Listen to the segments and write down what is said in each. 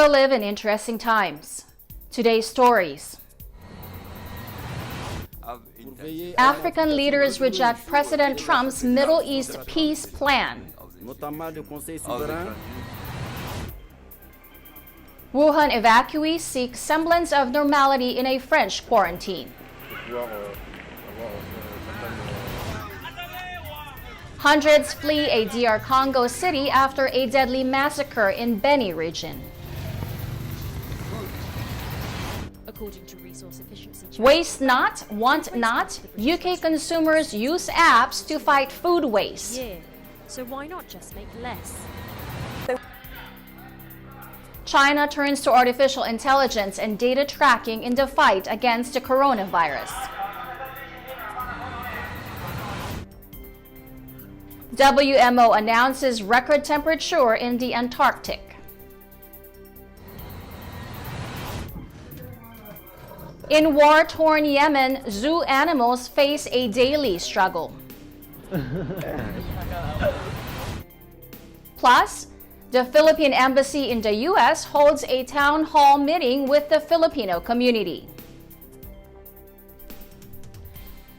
We live in interesting times. Today's stories. African leaders reject President Trump's Middle East peace plan. Wuhan evacuees seek semblance of normality in a French quarantine. Hundreds flee a DR Congo city after a deadly massacre in Beni region. According to resource efficiency Waste not, want not. UK consumers use apps to fight food waste. yeah, so why not just make less? China turns to artificial intelligence and data tracking in the fight against the coronavirus. WMO announces record temperature in the Antarctic. In war-torn Yemen, zoo animals face a daily struggle. Plus, the Philippine Embassy in the U.S. holds a town hall meeting with the Filipino community.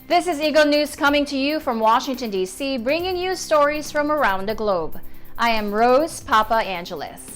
This is Eagle News coming to you from Washington, D.C., bringing you stories from around the globe. I am Rose Papa Angeles.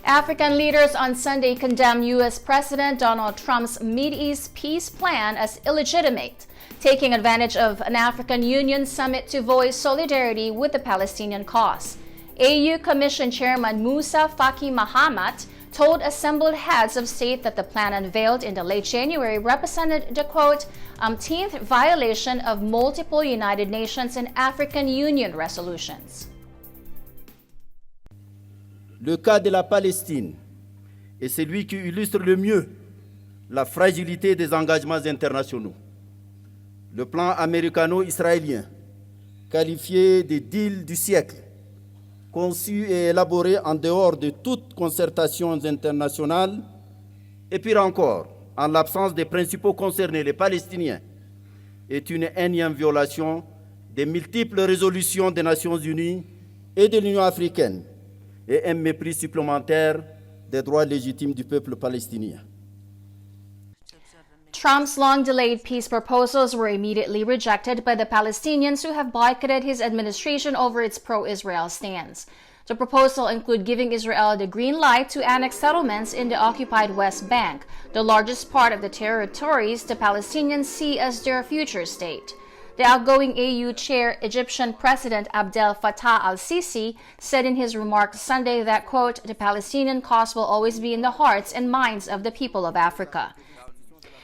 African leaders on Sunday condemned U.S. President Donald Trump's Mideast peace plan as illegitimate, taking advantage of an African Union summit to voice solidarity with the Palestinian cause. AU Commission Chairman Musa Faki Mahamat told assembled heads of state that the plan unveiled in the late January represented the, quote, umpteenth violation of multiple United Nations and African Union resolutions. Le cas de la Palestine est celui qui illustre le mieux la fragilité des engagements internationaux. Le plan américano-israélien, qualifié de deal du siècle, conçu et élaboré en dehors de toute concertation internationale, et pire encore, en l'absence des principaux concernés, les Palestiniens, est une énième violation des multiples résolutions des Nations Unies et de l'Union africaine, et un mépris supplémentaire des droits légitimes du peuple palestinien. Trump's long-delayed peace proposals were immediately rejected by the Palestinians who have boycotted his administration over its pro-Israel stance. The proposal include giving Israel the green light to annex settlements in the occupied West Bank, the largest part of the territories the Palestinians see as their future state. The outgoing AU chair, Egyptian President Abdel Fattah al-Sisi, said in his remarks Sunday that, quote, the Palestinian cause will always be in the hearts and minds of the people of Africa.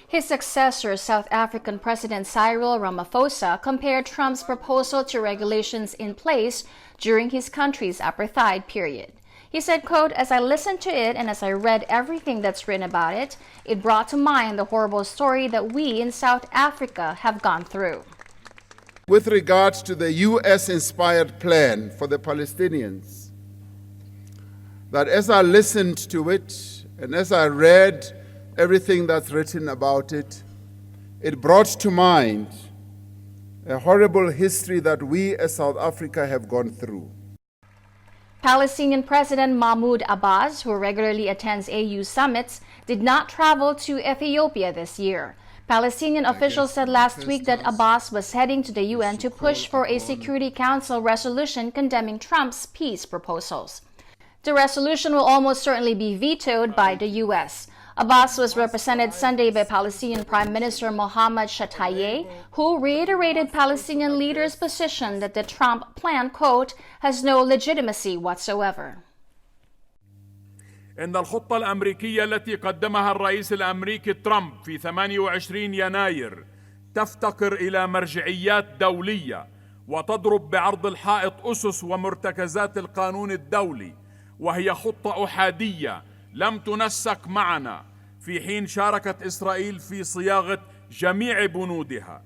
His successor, South African President Cyril Ramaphosa, compared Trump's proposal to regulations in place during his country's apartheid period. He said, quote, as I listened to it and as I read everything that's written about it, it brought to mind the horrible story that we in South Africa have gone through. With regards to the U.S.-inspired plan for the Palestinians, that as I listened to it and as I read everything that's written about it, it brought to mind a horrible history that we as South Africa have gone through. Palestinian President Mahmoud Abbas, who regularly attends AU summits, did not travel to Ethiopia this year. Palestinian officials said last week that Abbas was heading to the UN to push for a Security Council resolution condemning Trump's peace proposals. The resolution will almost certainly be vetoed by the U.S. Abbas was represented Sunday by Palestinian Prime Minister Mohammad Shtayyeh, who reiterated Palestinian leaders' position that the Trump plan, quote, has no legitimacy whatsoever. إن الخطة الأمريكية التي قدمها الرئيس الأمريكي ترامب في 28 يناير تفتقر إلى مرجعيات دولية وتضرب بعرض الحائط أسس ومرتكزات القانون الدولي، وهي خطة أحادية لم تنسق معنا في حين شاركت إسرائيل في صياغة جميع بنودها.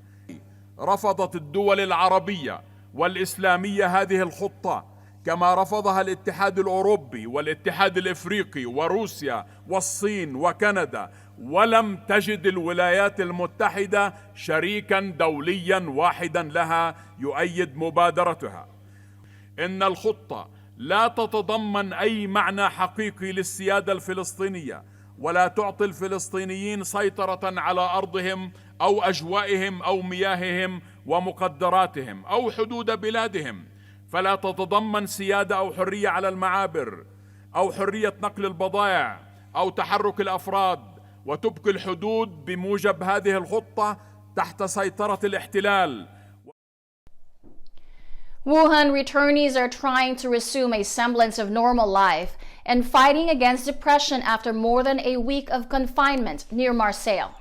رفضت الدول العربية والإسلامية هذه الخطة كما رفضها الاتحاد الأوروبي والاتحاد الإفريقي وروسيا والصين وكندا ولم تجد الولايات المتحدة شريكا دوليا واحدا لها يؤيد مبادرتها. إن الخطة لا تتضمن أي معنى حقيقي للسيادة الفلسطينية، ولا تعطي الفلسطينيين سيطرة على أرضهم أو أجوائهم أو مياههم ومقدراتهم أو حدود بلادهم، فلا تتضمن سيادة أو حرية على المعابر أو حرية نقل البضائع أو تحرك الأفراد، وتبقي الحدود بموجب هذه الخطة تحت سيطرة الاحتلال. Wuhan returnees are trying to resume a semblance of normal life and fighting against depression after more than a week of confinement near Marseille.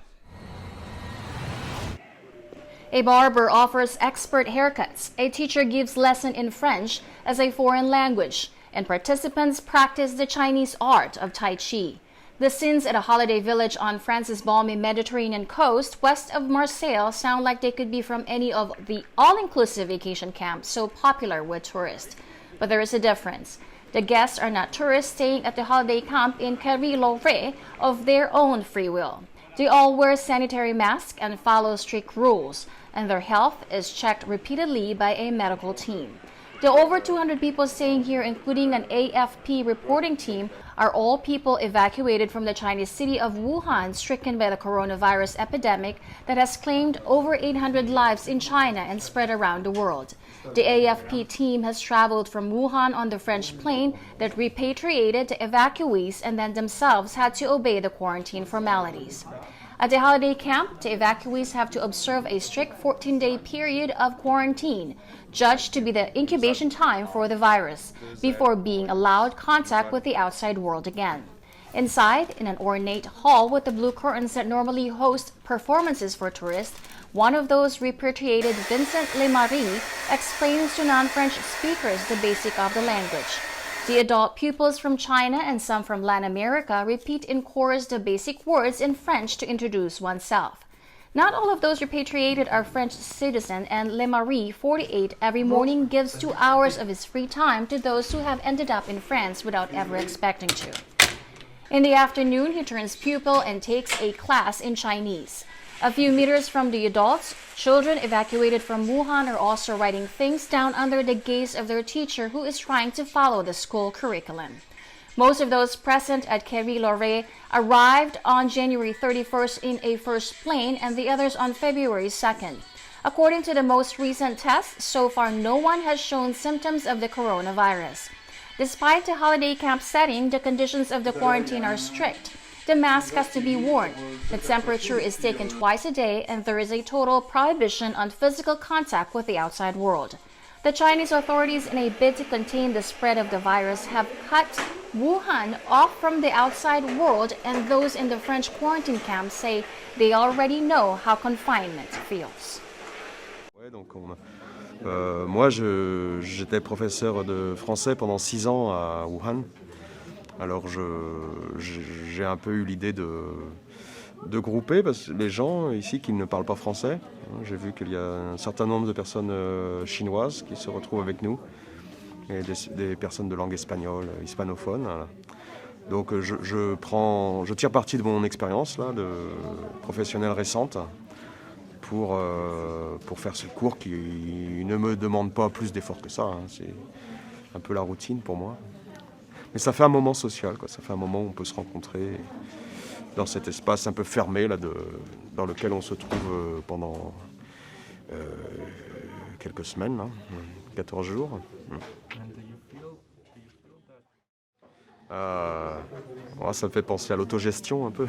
A barber offers expert haircuts, a teacher gives lesson in French as a foreign language, and participants practice the Chinese art of Tai Chi. The scenes at a holiday village on France's balmy Mediterranean coast west of Marseille sound like they could be from any of the all-inclusive vacation camps so popular with tourists. But there is a difference. The guests are not tourists staying at the holiday camp in Carry-Loret of their own free will. They all wear sanitary masks and follow strict rules, and their health is checked repeatedly by a medical team. The over 200 people staying here, including an AFP reporting team, are all people evacuated from the Chinese city of Wuhan, stricken by the coronavirus epidemic that has claimed over 800 lives in China and spread around the world. The AFP team has traveled from Wuhan on the French plane that repatriated the evacuees and then themselves had to obey the quarantine formalities. At the holiday camp, the evacuees have to observe a strict 14-day period of quarantine, judged to be the incubation time for the virus, before being allowed contact with the outside world again. Inside, in an ornate hall with the blue curtains that normally host performances for tourists, one of those repatriated, Vincent Lemarie, explains to non-French speakers the basic of the language. The adult pupils from China and some from Latin America repeat in chorus the basic words in French to introduce oneself. Not all of those repatriated are French citizens, and Lemarie, 48, every morning gives 2 hours of his free time to those who have ended up in France without ever expecting to. In the afternoon, he turns pupil and takes a class in Chinese. A few meters from the adults, children evacuated from Wuhan are also writing things down under the gaze of their teacher, who is trying to follow the school curriculum. Most of those present at Carry-Loret arrived on January 31st in a first plane and the others on February 2nd. According to the most recent tests, so far no one has shown symptoms of the coronavirus. Despite the holiday camp setting, the conditions of the quarantine are strict. The mask has to be worn, the temperature is taken twice a day, and there is a total prohibition on physical contact with the outside world. The Chinese authorities, in a bid to contain the spread of the virus, have cut Wuhan off from the outside world, and those in the French quarantine camp say they already know how confinement feels. Ouais, donc moi, j'étais professeur de français pendant 6 ans à Wuhan. Alors j'ai un peu eu l'idée de grouper les gens ici qui ne parlent pas français. J'ai vu qu'il y a un certain nombre de personnes chinoises qui se retrouvent avec nous et des personnes de langue espagnole, hispanophone. Donc je tire parti de mon expérience là, de professionnelle récente pour faire ce cours qui ne me demande pas plus d'efforts que ça. Hein. C'est un peu la routine pour moi. Mais ça fait un moment social, quoi. Ça fait un moment où on peut se rencontrer dans cet espace un peu fermé là, dans lequel on se trouve pendant quelques semaines, hein, 14 jours. Ça me fait penser à l'autogestion un peu.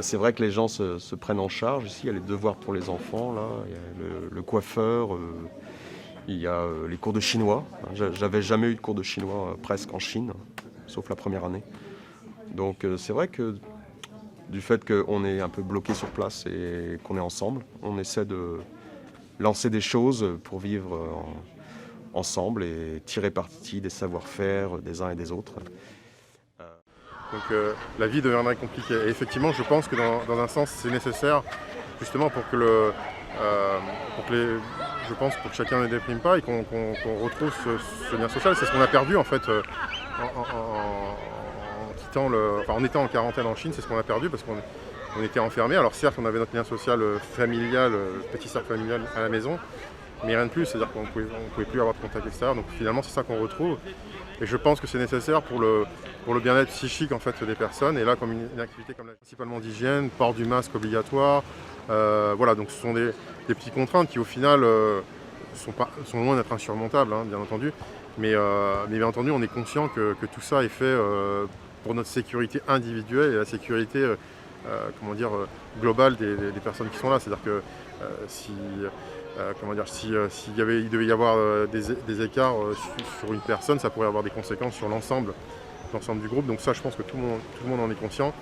C'est vrai que les gens se prennent en charge ici. Il y a les devoirs pour les enfants, là. Il y a le coiffeur. Il y a les cours de chinois. J'avais jamais eu de cours de chinois presque en Chine, sauf la première année. Donc c'est vrai que du fait qu'on est un peu bloqué sur place et qu'on est ensemble, on essaie de lancer des choses pour vivre ensemble et tirer parti des savoir-faire des uns et des autres. Donc la vie deviendrait compliquée. Et effectivement, je pense que dans un sens, c'est nécessaire justement pour que pour que chacun ne déprime pas et qu'on retrouve ce lien social. C'est ce qu'on a perdu en fait en en étant en quarantaine en Chine, c'est ce qu'on a perdu parce qu'on était enfermés. Alors certes, on avait notre lien social familial, petit cercle familial à la maison, mais rien de plus, c'est-à-dire qu'on pouvait plus avoir de contact extérieur. Donc finalement, c'est ça qu'on retrouve. Et je pense que c'est nécessaire pour le bien-être psychique en fait des personnes. Et là, comme une activité comme principalement d'hygiène, port du masque obligatoire, voilà. Donc ce sont des petites contraintes qui au final sont loin d'être insurmontables, hein, bien entendu. Mais bien entendu, on est conscient que tout ça est fait pour notre sécurité individuelle et la sécurité globale des personnes qui sont là. C'est-à-dire que il devait y avoir des écarts sur une personne, ça pourrait avoir des conséquences sur l'ensemble du groupe. Donc ça, je pense que tout le monde en est conscient.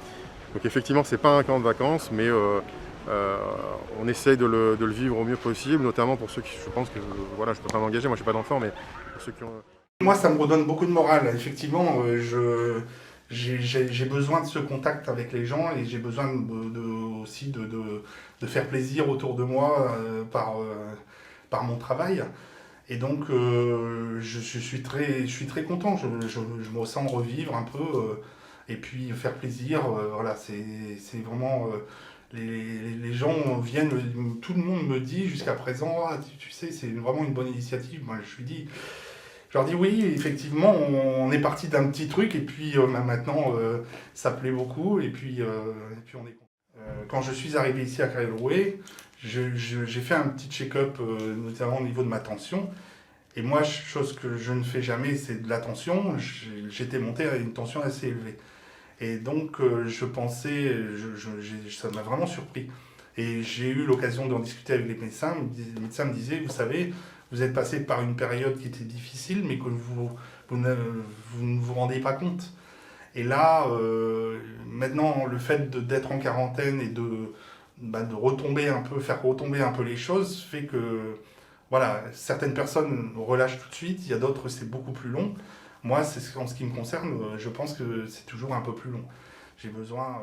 Donc effectivement, c'est pas un camp de vacances, mais on essaye de le vivre au mieux possible, notamment pour ceux qui, je pense que, voilà, je peux pas m'engager, moi j'ai pas d'enfant, mais pour ceux qui ont... Moi, ça me redonne beaucoup de morale. Effectivement, j'ai besoin de ce contact avec les gens et j'ai besoin aussi de faire plaisir autour de moi par mon travail. Et donc, je suis très content. Je me sens revivre un peu et puis faire plaisir. Voilà, c'est vraiment... Les gens viennent, tout le monde me dit jusqu'à présent, ah, tu sais, c'est vraiment une bonne initiative. Moi, je leur dis oui, effectivement, on est parti d'un petit truc et puis maintenant, ça plaît beaucoup et puis on est content. Quand je suis arrivé ici à Kairoué, j'ai fait un petit check-up, notamment au niveau de ma tension. Et moi, chose que je ne fais jamais, c'est de la tension. J'étais monté à une tension assez élevée. Et donc, je pensais, ça m'a vraiment surpris. Et j'ai eu l'occasion d'en discuter avec les médecins. Les médecins me disaient, vous savez, vous êtes passé par une période qui était difficile, mais que vous ne vous rendez pas compte. Et là, maintenant, le fait d'être en quarantaine et de retomber un peu, faire retomber un peu les choses, fait que, voilà, certaines personnes relâchent tout de suite, il y a d'autres, c'est beaucoup plus long. Moi, en ce qui me concerne, je pense que c'est toujours un peu plus long. J'ai besoin...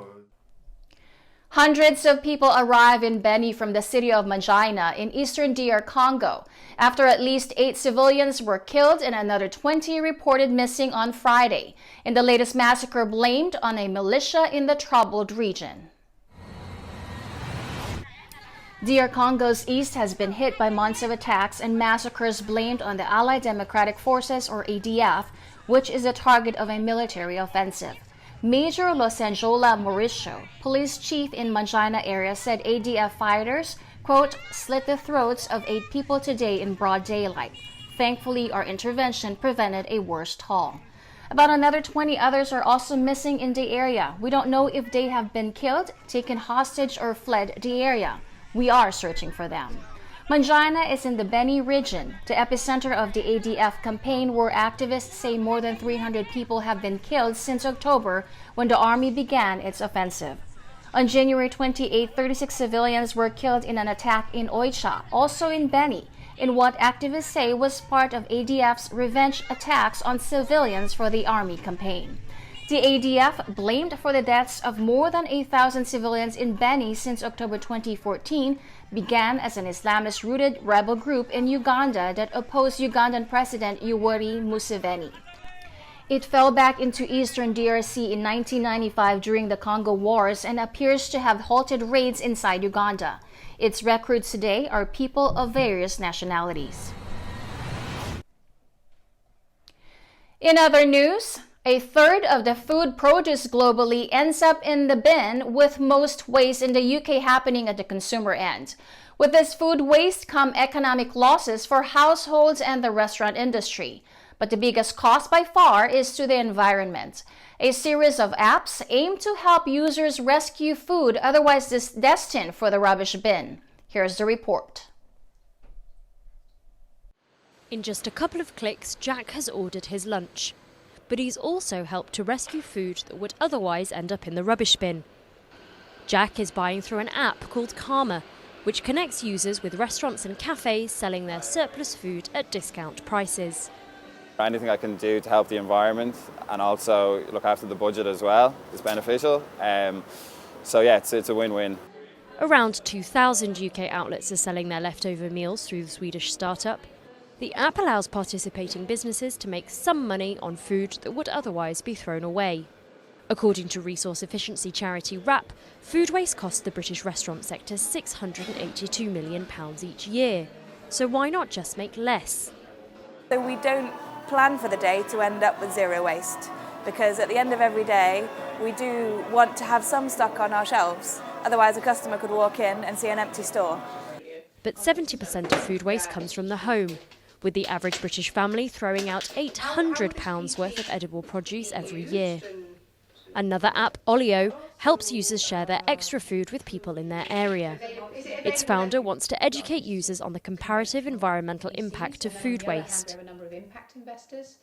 Hundreds of people arrive in Beni from the city of Manjaina in eastern DR Congo after at least 8 civilians were killed and another 20 reported missing on Friday in the latest massacre blamed on a militia in the troubled region. DR Congo's east has been hit by months of attacks and massacres blamed on the Allied Democratic Forces, or ADF, which is the target of a military offensive. Major Losenjola Mauricio, police chief in Manjaina area, said ADF fighters, quote, slit the throats of 8 people today in broad daylight. Thankfully, our intervention prevented a worse toll. About another 20 others are also missing in the area. We don't know if they have been killed, taken hostage, or fled the area. We are searching for them. Manjaina is in the Beni region, the epicenter of the ADF campaign, where activists say more than 300 people have been killed since October when the army began its offensive. On January 28, 36 civilians were killed in an attack in Oicha, also in Beni, in what activists say was part of ADF's revenge attacks on civilians for the army campaign. The ADF, blamed for the deaths of more than 8,000 civilians in Beni since October 2014, began as an Islamist-rooted rebel group in Uganda that opposed Ugandan President Yoweri Museveni. It fell back into eastern DRC in 1995 during the Congo Wars and appears to have halted raids inside Uganda. Its recruits today are people of various nationalities. In other news, a third of the food produce globally ends up in the bin, with most waste in the UK happening at the consumer end. With this food waste come economic losses for households and the restaurant industry. But the biggest cost by far is to the environment. A series of apps aim to help users rescue food otherwise destined for the rubbish bin. Here's the report. In just a couple of clicks, Jack has ordered his lunch. But he's also helped to rescue food that would otherwise end up in the rubbish bin. Jack is buying through an app called Karma, which connects users with restaurants and cafes selling their surplus food at discount prices. Anything I can do to help the environment and also look after the budget as well is beneficial. So yeah, it's a win-win. Around 2,000 UK outlets are selling their leftover meals through the Swedish startup. The app allows participating businesses to make some money on food that would otherwise be thrown away. According to resource efficiency charity WRAP, food waste costs the British restaurant sector £682 million each year. So why not just make less? So we don't plan for the day to end up with zero waste, because at the end of every day we do want to have some stock on our shelves. Otherwise a customer could walk in and see an empty store. But 70% of food waste comes from the home, with the average British family throwing out £800 worth of edible produce every year. Another app, Olio, helps users share their extra food with people in their area. Its founder wants to educate users on the comparative environmental impact of food waste.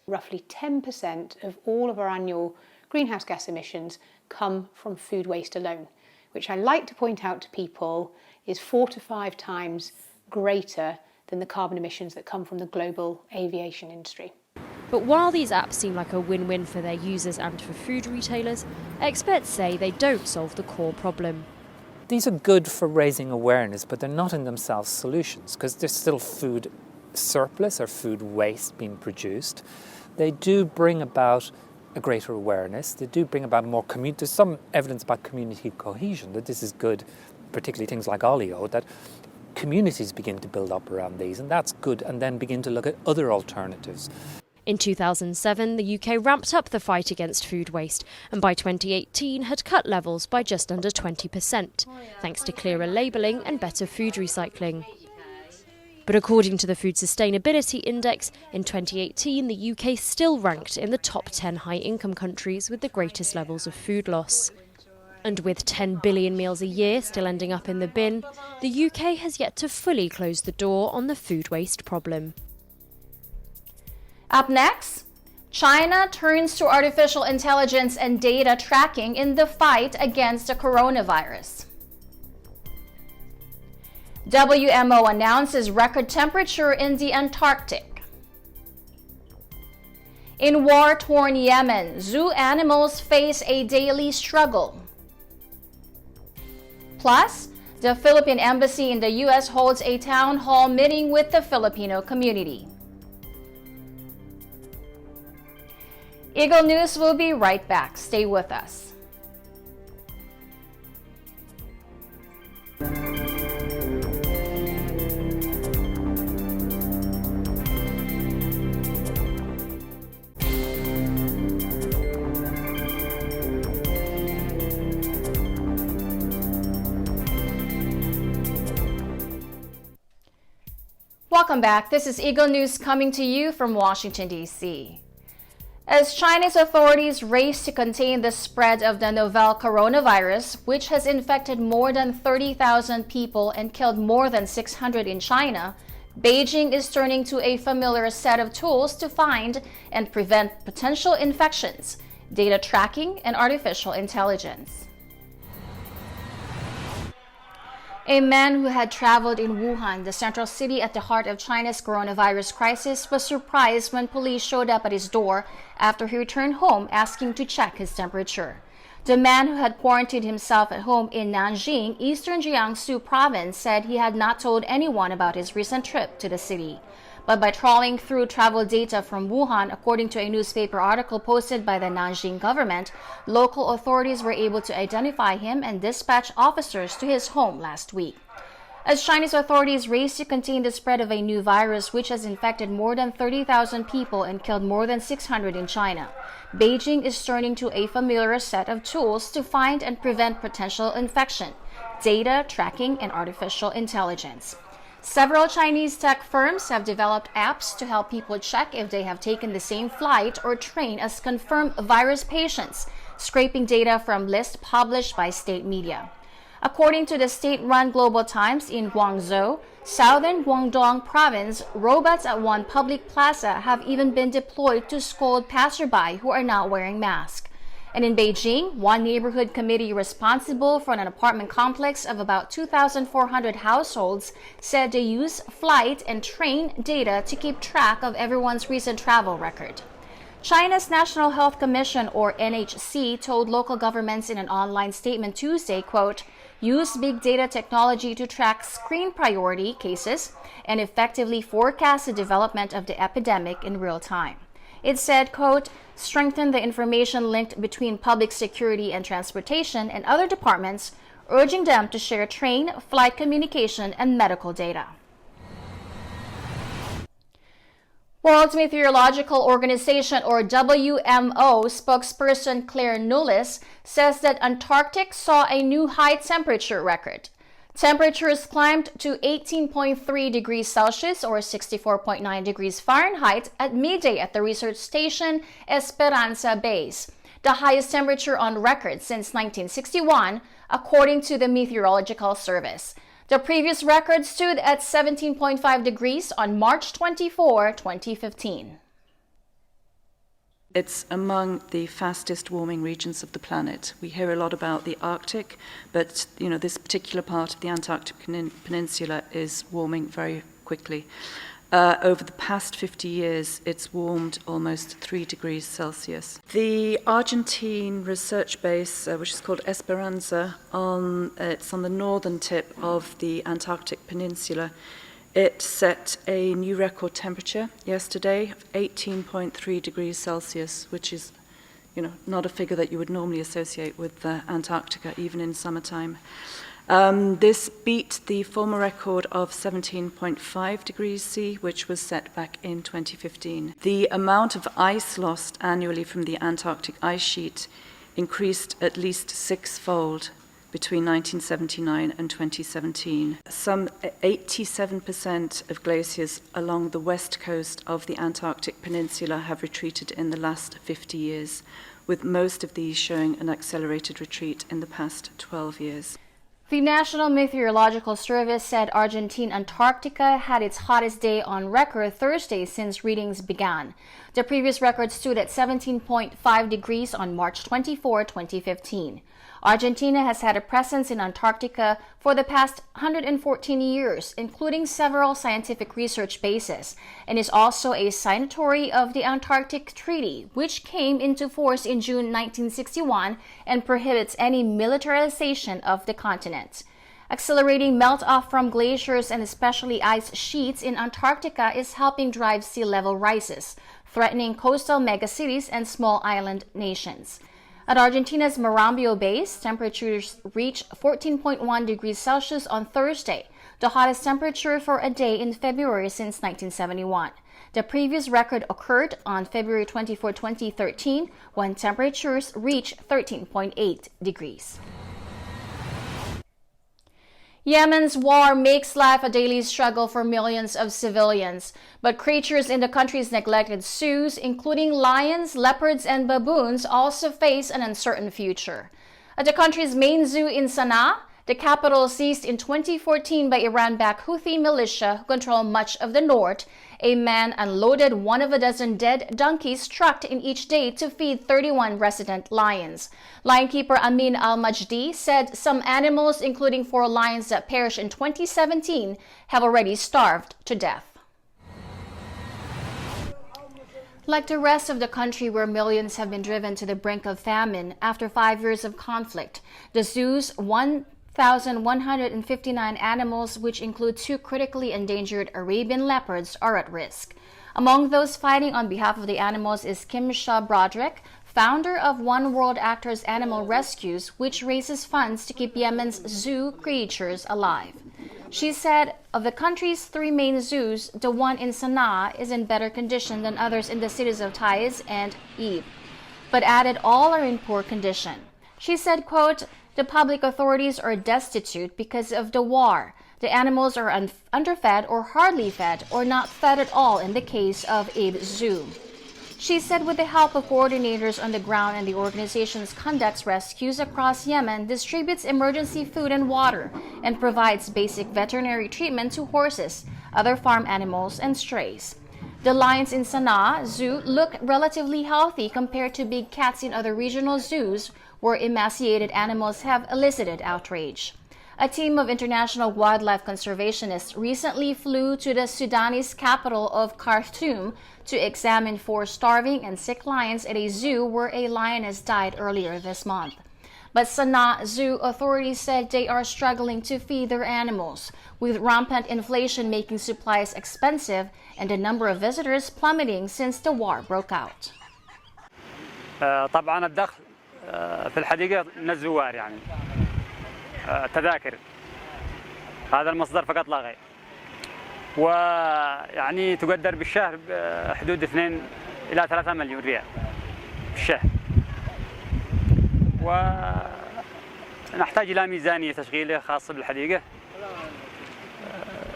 Roughly 10% of all of our annual greenhouse gas emissions come from food waste alone, which I like to point out to people is 4 to 5 times greater than the carbon emissions that come from the global aviation industry. But while these apps seem like a win-win for their users and for food retailers, experts say they don't solve the core problem. These are good for raising awareness, but they're not in themselves solutions, because there's still food surplus or food waste being produced. They do bring about a greater awareness. They do bring about more community. There's some evidence about community cohesion, that this is good, particularly things like Olio, that communities begin to build up around these, and that's good, and then begin to look at other alternatives. In 2007, the UK ramped up the fight against food waste and by 2018 had cut levels by just under 20%, thanks to clearer labelling and better food recycling. But according to the Food Sustainability Index, in 2018 the UK still ranked in the top 10 high-income countries with the greatest levels of food loss. And with 10 billion meals a year still ending up in the bin, the UK has yet to fully close the door on the food waste problem. Up next, China turns to artificial intelligence and data tracking in the fight against the coronavirus. WMO announces record temperature in the Antarctic. In war-torn Yemen, zoo animals face a daily struggle. Plus, the Philippine Embassy in the U.S. holds a town hall meeting with the Filipino community. Eagle News will be right back. Stay with us. Welcome back. This is Eagle News coming to you from Washington, D.C. As China's authorities race to contain the spread of the novel coronavirus, which has infected more than 30,000 people and killed more than 600 in China, Beijing is turning to a familiar set of tools to find and prevent potential infections: data tracking and artificial intelligence. A man who had traveled in Wuhan, the central city at the heart of China's coronavirus crisis, was surprised when police showed up at his door after he returned home asking to check his temperature. The man, who had quarantined himself at home in Nanjing, eastern Jiangsu province, said he had not told anyone about his recent trip to the city. But by trawling through travel data from Wuhan, according to a newspaper article posted by the Nanjing government, local authorities were able to identify him and dispatch officers to his home last week. As Chinese authorities race to contain the spread of a new virus which has infected more than 30,000 people and killed more than 600 in China, Beijing is turning to a familiar set of tools to find and prevent potential infection: data tracking and artificial intelligence. Several Chinese tech firms have developed apps to help people check if they have taken the same flight or train as confirmed virus patients, scraping data from lists published by state media. According to the state-run Global Times, in Guangzhou, southern Guangdong province, robots at one public plaza have even been deployed to scold passerby who are not wearing masks. And in Beijing, one neighborhood committee responsible for an apartment complex of about 2,400 households said they use flight and train data to keep track of everyone's recent travel record. China's National Health Commission, or NHC, told local governments in an online statement Tuesday, quote, use big data technology to track screen priority cases and effectively forecast the development of the epidemic in real time. It said, quote, strengthen the information linked between public security and transportation and other departments, urging them to share train, flight communication, and medical data. World Meteorological Organization, or WMO, spokesperson Claire Nulis says that Antarctic saw a new high temperature record. Temperatures climbed to 18.3 degrees Celsius or 64.9 degrees Fahrenheit at midday at the research station Esperanza Base, the highest temperature on record since 1961, according to the Meteorological Service. The previous record stood at 17.5 degrees on March 24, 2015. It's among the fastest warming regions of the planet. We hear a lot about the Arctic, but this particular part of the Antarctic Peninsula is warming very quickly. Over the past 50 years, it's warmed almost 3 degrees Celsius. The Argentine research base, which is called Esperanza, it's on the northern tip of the Antarctic Peninsula. It set a new record temperature yesterday of 18.3 degrees Celsius, which is, not a figure that you would normally associate with Antarctica, even in summertime. This beat the former record of 17.5 degrees C, which was set back in 2015. The amount of ice lost annually from the Antarctic ice sheet increased at least six-fold between 1979 and 2017. Some 87% of glaciers along the west coast of the Antarctic Peninsula have retreated in the last 50 years, with most of these showing an accelerated retreat in the past 12 years. The National Meteorological Service said Argentine Antarctica had its hottest day on record Thursday since readings began. The previous record stood at 17.5 degrees on March 24, 2015. Argentina has had a presence in Antarctica for the past 114 years, including several scientific research bases, and is also a signatory of the Antarctic Treaty, which came into force in June 1961 and prohibits any militarization of the continent. Accelerating melt-off from glaciers and especially ice sheets in Antarctica is helping drive sea level rises, threatening coastal megacities and small island nations. At Argentina's Marambio base, temperatures reached 14.1 degrees Celsius on Thursday, the hottest temperature for a day in February since 1971. The previous record occurred on February 24, 2013, when temperatures reached 13.8 degrees. Yemen's war makes life a daily struggle for millions of civilians, but creatures in the country's neglected zoos, including lions, leopards, and baboons, also face an uncertain future. At the country's main zoo in Sana'a, the capital seized in 2014 by Iran-backed Houthi militia who control much of the north, a man unloaded one of a dozen dead donkeys trucked in each day to feed 31 resident lions. Linekeeper Amin Al-Majdi said some animals, including 4 lions that perished in 2017, have already starved to death. Like the rest of the country, where millions have been driven to the brink of famine after 5 years of conflict, the zoo's 1,159 animals, which include 2 critically endangered Arabian leopards, are at risk. Among those fighting on behalf of the animals is Kim Shaw Broderick, founder of One World Actors Animal Rescues, which raises funds to keep Yemen's zoo creatures alive. She said of the country's 3 main zoos, the one in Sana'a is in better condition than others in the cities of Taiz and Ib, but added all are in poor condition. She said, quote, the public authorities are destitute because of the war. The animals are underfed or hardly fed or not fed at all in the case of Ib Zoo. She said with the help of coordinators on the ground and the organization's conducts rescues across Yemen, distributes emergency food and water, and provides basic veterinary treatment to horses, other farm animals, and strays. The lions in Sana'a Zoo look relatively healthy compared to big cats in other regional zoos, where emaciated animals have elicited outrage. A team of international wildlife conservationists recently flew to the Sudanese capital of Khartoum to examine 4 starving and sick lions at a zoo where a lioness died earlier this month. But Sana'a Zoo authorities said they are struggling to feed their animals, with rampant inflation making supplies expensive and the number of visitors plummeting since the war broke out. طبعا الدخل في الحديقة من الزوار يعني تذاكر هذا المصدر فقط لا غير ويعني تقدر بالشهر حدود 2 إلى 3 مليون ريال بالشهر ونحتاج إلى ميزانية تشغيلية خاصة بالحديقة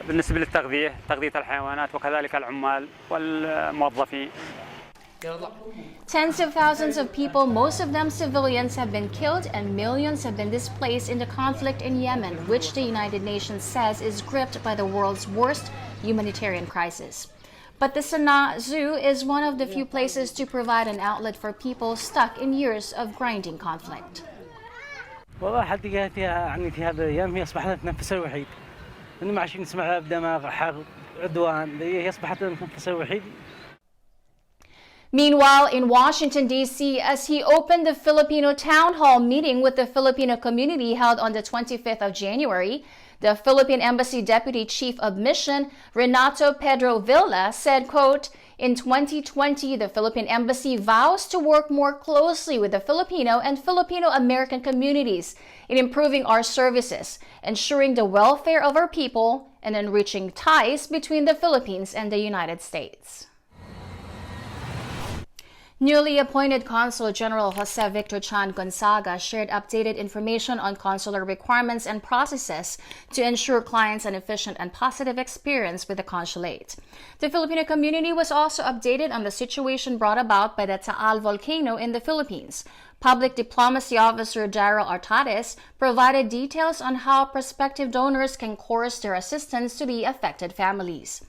بالنسبة للتغذية تغذية الحيوانات وكذلك العمال والموظفين. Tens of thousands of people, most of them civilians, have been killed and millions have been displaced in the conflict in Yemen, which the United Nations says is gripped by the world's worst humanitarian crisis. But the Sana'a Zoo is one of the few places to provide an outlet for people stuck in years of grinding conflict. والله الحديقة في هذه الأيام هي أصبحت نفسها الوحيد. إنه عايشين نسمعها بدماغ حرب عدوان هي أصبحت نفسها الوحيد. Meanwhile, in Washington, D.C., as he opened the Filipino town hall meeting with the Filipino community held on the 25th of January, the Philippine Embassy Deputy Chief of Mission, Renato Pedro Villa, said, quote, "In 2020, the Philippine Embassy vows to work more closely with the Filipino and Filipino-American communities in improving our services, ensuring the welfare of our people, and enriching ties between the Philippines and the United States." Newly appointed Consul General Jose Victor Chan Gonzaga shared updated information on consular requirements and processes to ensure clients an efficient and positive experience with the consulate. The Filipino community was also updated on the situation brought about by the Taal volcano in the Philippines. Public Diplomacy Officer Daryl Artades provided details on how prospective donors can course their assistance to the affected families.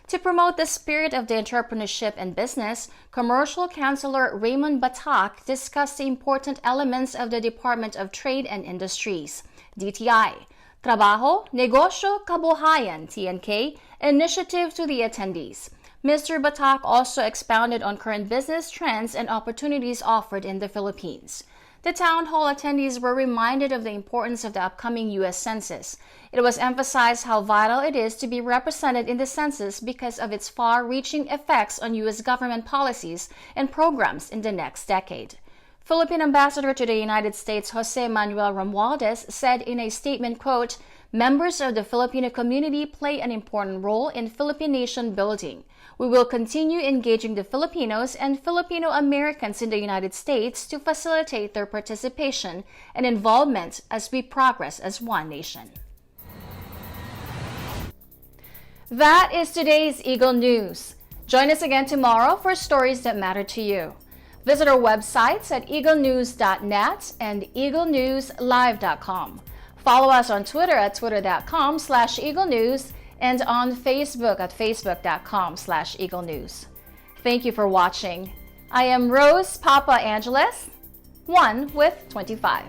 To promote the spirit of the entrepreneurship and business, Commercial Councilor Raymond Batak discussed the important elements of the Department of Trade and Industries, DTI, Trabajo, Negosyo, Kabuhayan, TNK, initiative to the attendees. Mr. Batak also expounded on current business trends and opportunities offered in the Philippines. The town hall attendees were reminded of the importance of the upcoming U.S. Census. It was emphasized how vital it is to be represented in the census because of its far-reaching effects on U.S. government policies and programs in the next decade. Philippine Ambassador to the United States Jose Manuel Romualdez said in a statement, quote, "Members of the Filipino community play an important role in Philippine nation building. We will continue engaging the Filipinos and Filipino Americans in the United States to facilitate their participation and involvement as we progress as one nation." That is today's Eagle News. Join us again tomorrow for stories that matter to you. Visit our websites at eaglenews.net and eaglenewslive.com. Follow us on Twitter at twitter.com/eaglenews and on Facebook at facebook.com/eaglenews. Thank you for watching. I am Rose Papa Angeles, 1 with 25.